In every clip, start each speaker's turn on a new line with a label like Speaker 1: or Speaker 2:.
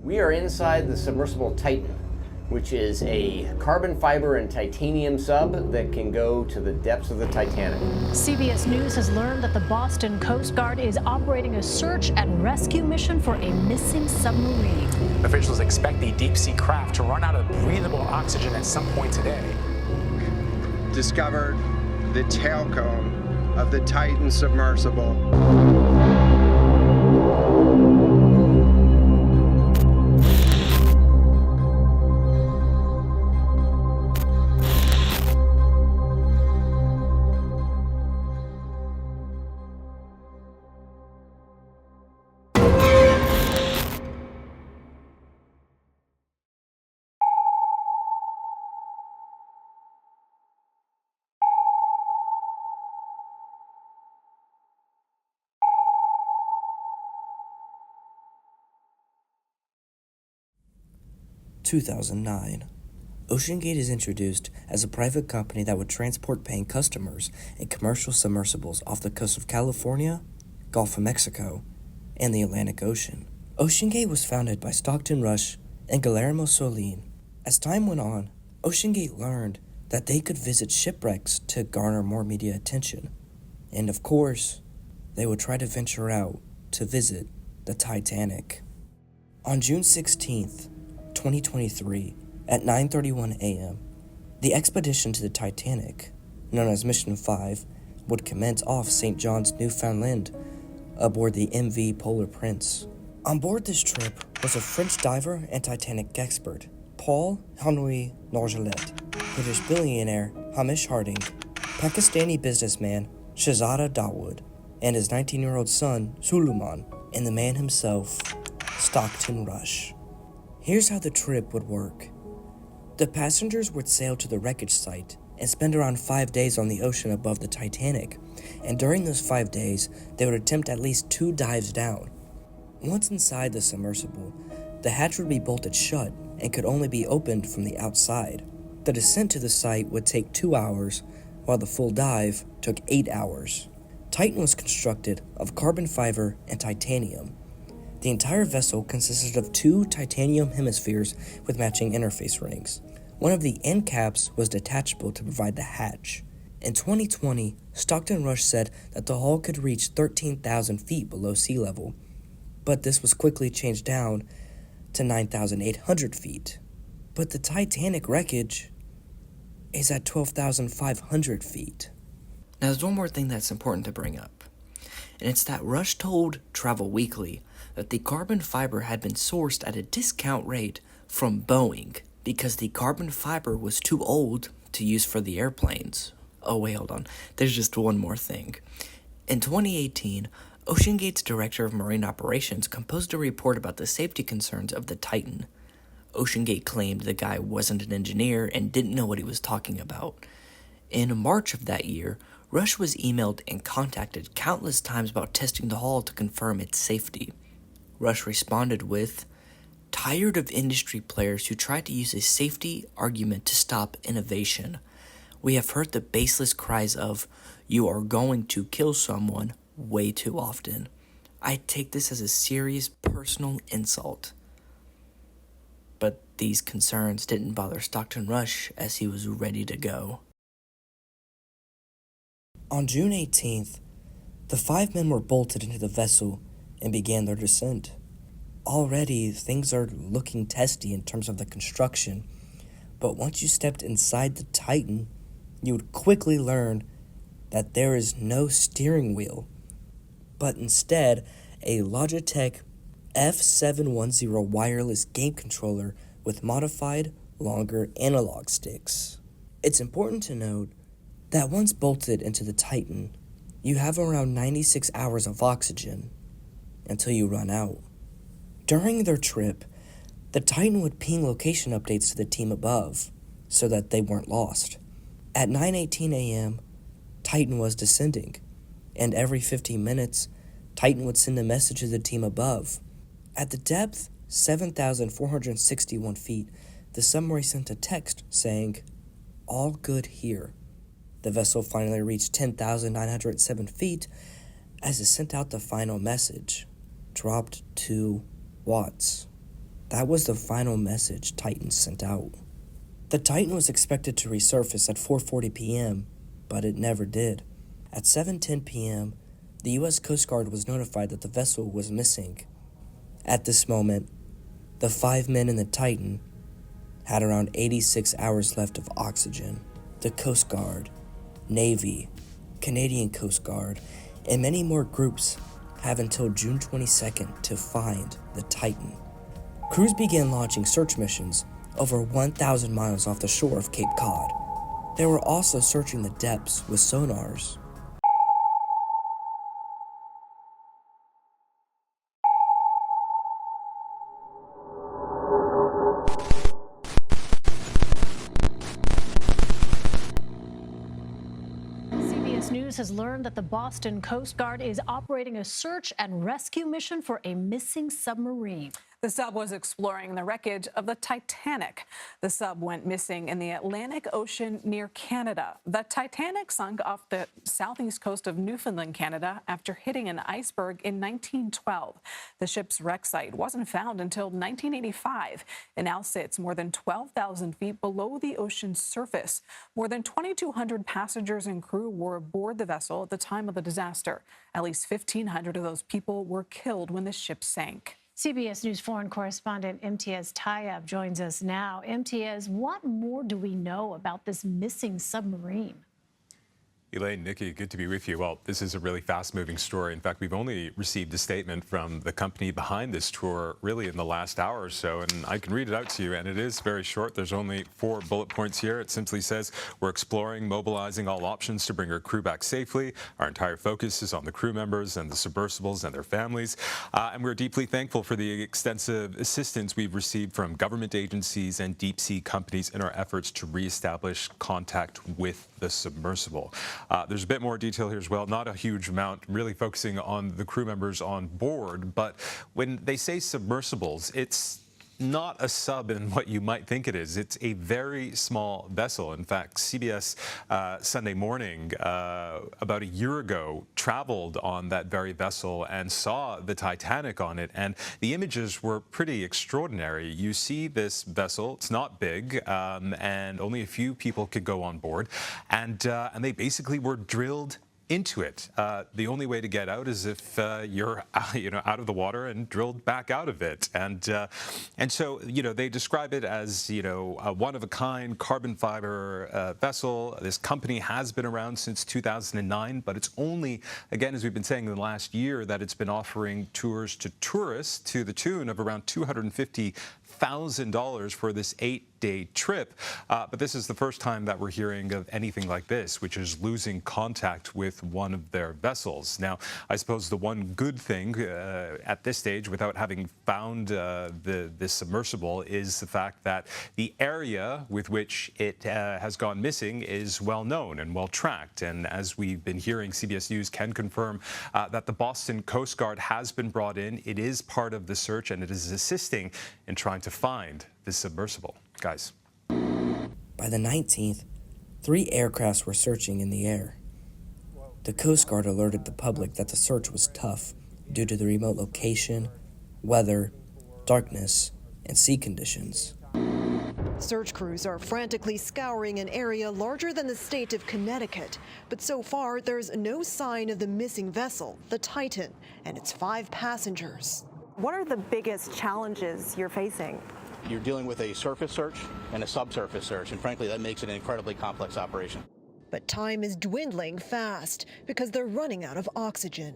Speaker 1: We are inside the submersible Titan, which is a carbon fiber and titanium sub that can go to the depths of the Titanic.
Speaker 2: CBS News has learned that the Boston Coast Guard is operating a search and rescue mission for a missing submarine.
Speaker 3: Officials expect the deep-sea craft to run out of breathable oxygen at some point today.
Speaker 4: Discovered the tail cone of the Titan submersible.
Speaker 5: 2009. OceanGate is introduced as a private company that would transport paying customers in commercial submersibles off the coast of California, Gulf of Mexico, and the Atlantic Ocean. OceanGate was founded by Stockton Rush and Guillermo Solin. As time went on, OceanGate learned that they could visit shipwrecks to garner more media attention. And of course, they would try to venture out to visit the Titanic. On June 16th, 2023, at 9:31 a.m., the expedition to the Titanic, known as Mission 5, would commence off St. John's, Newfoundland, aboard the MV Polar Prince. On board this trip was a French diver and Titanic expert, Paul-Henri Nargeolet, British billionaire Hamish Harding, Pakistani businessman Shahzada Dawood, and his 19-year-old son, Suleiman, and the man himself, Stockton Rush. Here's how the trip would work. The passengers would sail to the wreckage site and spend around 5 days on the ocean above the Titanic, and during those 5 days, they would attempt at least 2 dives down. Once inside the submersible, the hatch would be bolted shut and could only be opened from the outside. The descent to the site would take 2 hours, while the full dive took 8 hours. Titan was constructed of carbon fiber and titanium. The entire vessel consisted of 2 titanium hemispheres with matching interface rings. One of the end caps was detachable to provide the hatch. In 2020, Stockton Rush said that the hull could reach 13,000 feet below sea level, but this was quickly changed down to 9,800 feet. But the Titanic wreckage is at 12,500 feet. Now there's one more thing that's important to bring up, and it's that Rush told Travel Weekly that the carbon fiber had been sourced at a discount rate from Boeing because the carbon fiber was too old to use for the airplanes. Oh wait, hold on. There's just one more thing. In 2018, OceanGate's Director of Marine Operations composed a report about the safety concerns of the Titan. OceanGate claimed the guy wasn't an engineer and didn't know what he was talking about. In March of that year, Rush was emailed and contacted countless times about testing the hull to confirm its safety. Rush responded with, "Tired of industry players who try to use a safety argument to stop innovation. We have heard the baseless cries of, 'You are going to kill someone,' way too often. I take this as a serious personal insult." But these concerns didn't bother Stockton Rush as he was ready to go. On June 18th, the 5 men were bolted into the vessel and began their descent. Already, things are looking testy in terms of the construction, but once you stepped inside the Titan, you would quickly learn that there is no steering wheel, but instead a Logitech F710 wireless game controller with modified, longer analog sticks. It's important to note that once bolted into the Titan, you have around 96 hours of oxygen until you run out. During their trip, the Titan would ping location updates to the team above so that they weren't lost. At 9:18 a.m., Titan was descending, and every 15 minutes, Titan would send a message to the team above. At the depth, 7,461 feet, the submarine sent a text saying, "All good here." The vessel finally reached 10,907 feet as it sent out the final message, dropped 2 watts. That was the final message Titan sent out. The Titan was expected to resurface at 4:40 p.m., but it never did. At 7:10 p.m., the U.S. Coast Guard was notified that the vessel was missing. At this moment, the 5 men in the Titan had around 86 hours left of oxygen. The Coast Guard, Navy, Canadian Coast Guard, and many more groups have until June 22nd to find the Titan. Crews began launching search missions over 1,000 miles off the shore of Cape Cod. They were also searching the depths with sonars.
Speaker 2: CBS News has learned that the Boston Coast Guard is operating a search and rescue mission for a missing submarine.
Speaker 6: The sub was exploring the wreckage of the Titanic. The sub went missing in the Atlantic Ocean near Canada. The Titanic sunk off the southeast coast of Newfoundland, Canada, after hitting an iceberg in 1912. The ship's wreck site wasn't found until 1985. It now sits more than 12,000 feet below the ocean's surface. More than 2,200 passengers and crew were aboard the vessel at the time of the disaster. At least 1,500 of those people were killed when the ship sank.
Speaker 2: CBS News foreign correspondent Imtiaz Tayyab joins us now. Imtiaz, what more do we know about this missing submarine?
Speaker 7: Elaine, Nikki, good to be with you. Well, this is a really fast-moving story. In fact, we've only received a statement from the company behind this tour really in the last hour or so, and I can read it out to you, and it is very short. There's only 4 bullet points here. It simply says, we're exploring, mobilizing all options to bring our crew back safely. Our entire focus is on the crew members and the submersibles and their families, and we're deeply thankful for the extensive assistance we've received from government agencies and deep-sea companies in our efforts to reestablish contact with the submersible. There's a bit more detail here as well, not a huge amount, really focusing on the crew members on board. But when they say submersibles, it's not a sub in what you might think it is. It's a very small vessel. In fact, CBS Sunday Morning about a year ago traveled on that very vessel and saw the Titanic on it, and the images were pretty extraordinary. You see this vessel, it's not big, and only a few people could go on board, and they basically were drilled into it. The only way to get out is if you're out of the water and drilled back out of it. And so they describe it as a one-of-a-kind carbon fiber vessel. This company has been around since 2009, but it's only, again, as we've been saying in the last year, that it's been offering tours to tourists to the tune of around $250,000 for this 8-day trip. But this is the first time that we're hearing of anything like this, which is losing contact with one of their vessels. Now, I suppose the one good thing at this stage, without having found this submersible, is the fact that the area with which it has gone missing is well known and well tracked. And as we've been hearing, CBS News can confirm that the Boston Coast Guard has been brought in. It is part of the search, and it is assisting in trying to find this submersible. Guys.
Speaker 5: By the 19th, 3 aircrafts were searching in the air. The Coast Guard alerted the public that the search was tough due to the remote location, weather, darkness, and sea conditions.
Speaker 8: Search crews are frantically scouring an area larger than the state of Connecticut. But so far, there's no sign of the missing vessel, the Titan, and its 5 passengers.
Speaker 9: What are the biggest challenges you're facing?
Speaker 10: You're dealing with a surface search and a subsurface search, and frankly, that makes it an incredibly complex operation.
Speaker 8: But time is dwindling fast because they're running out of oxygen.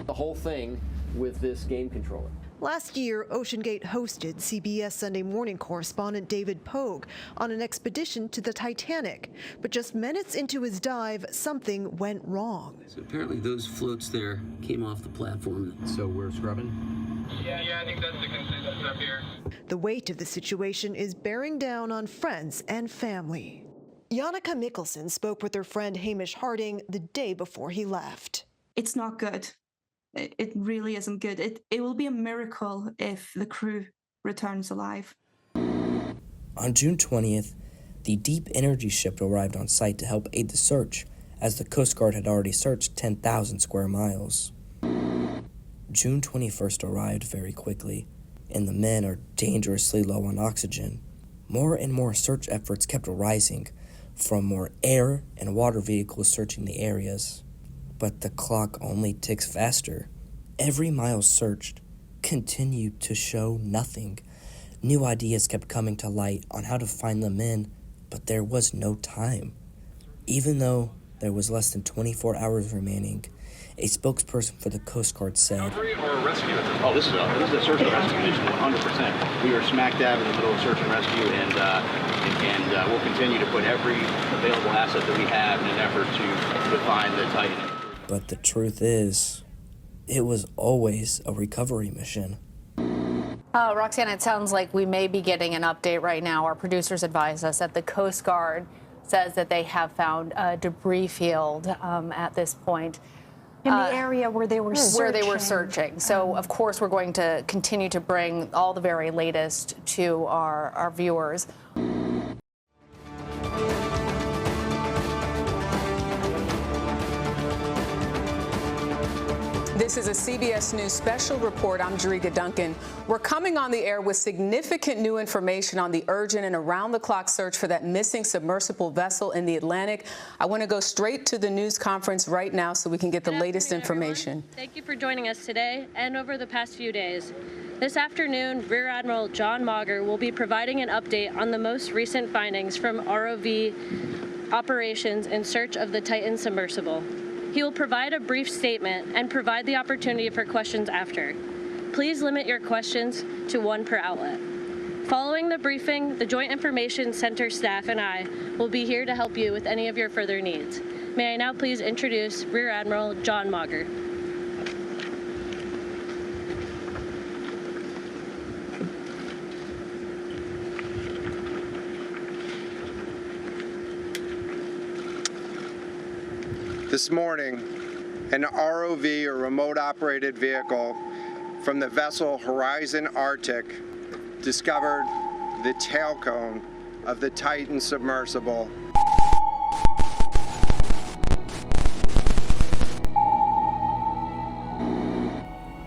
Speaker 1: The whole thing with this game controller.
Speaker 8: Last year, OceanGate hosted CBS Sunday Morning correspondent David Pogue on an expedition to the Titanic. But just minutes into his dive, something went wrong.
Speaker 11: So apparently those floats there came off the platform.
Speaker 1: So we're scrubbing?
Speaker 12: Yeah, I think that's the consensus up here.
Speaker 8: The weight of the situation is bearing down on friends and family. Yannicka Mickelson spoke with her friend Hamish Harding the day before he left.
Speaker 13: It's not good. It really isn't good. It will be a miracle if the crew returns alive.
Speaker 5: On June 20th, the Deep Energy ship arrived on site to help aid the search, as the Coast Guard had already searched 10,000 square miles. June 21st arrived very quickly. and the men are dangerously low on oxygen. More and more search efforts kept rising, from more air and water vehicles searching the areas. But the clock only ticks faster. Every mile searched continued to show nothing. New ideas kept coming to light on how to find the men, but there was no time. Even though there was less than 24 hours remaining, a spokesperson for the Coast Guard said,
Speaker 10: Or rescue? Oh, this is a search and rescue mission, 100%. We are smack dab in the middle of search and rescue, and we'll continue to put every available asset that we have in an effort to find the Titan.
Speaker 5: But the truth is, it was always a recovery mission.
Speaker 14: Roxanne, it sounds like we may be getting an update right now. Our producers advise us that the Coast Guard says that they have found a debris field at this point.
Speaker 9: In the area where they were searching.
Speaker 14: So, of course, we're going to continue to bring all the very latest to our viewers.
Speaker 15: This is a CBS News special report. I'm Jerica Duncan. We're coming on the air with significant new information on the urgent and around-the-clock search for that missing submersible vessel in the Atlantic. I want to go straight to the news conference right now so we can get the latest information.
Speaker 16: Everyone. Thank you for joining us today and over the past few days. This afternoon, Rear Admiral John Mauger will be providing an update on the most recent findings from ROV operations in search of the Titan submersible. He will provide a brief statement and provide the opportunity for questions after. Please limit your questions to one per outlet. Following the briefing, the Joint Information Center staff and I will be here to help you with any of your further needs. May I now please introduce Rear Admiral John Mauger.
Speaker 4: This morning, an ROV, or remote operated vehicle, from the vessel Horizon Arctic discovered the tail cone of the Titan submersible.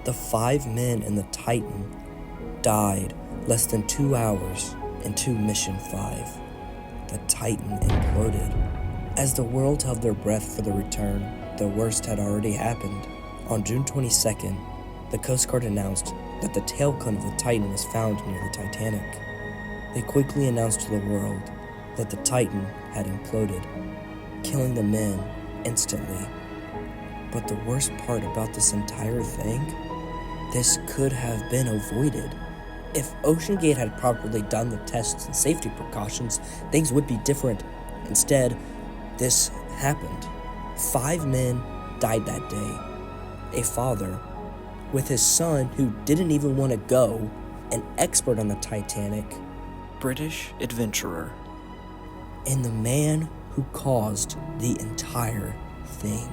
Speaker 5: The 5 men in the Titan died less than 2 hours into Mission 5. The Titan imploded. As the world held their breath for the return, the worst had already happened. On June 22nd, the Coast Guard announced that the tail cone of the Titan was found near the Titanic. They quickly announced to the world that the Titan had imploded, killing the men instantly. But the worst part about this entire thing, this could have been avoided. If OceanGate had properly done the tests and safety precautions, things would be different. Instead, this happened. 5 men died that day. A father, with his son who didn't even want to go, an expert on the Titanic,
Speaker 17: British adventurer,
Speaker 5: and the man who caused the entire thing.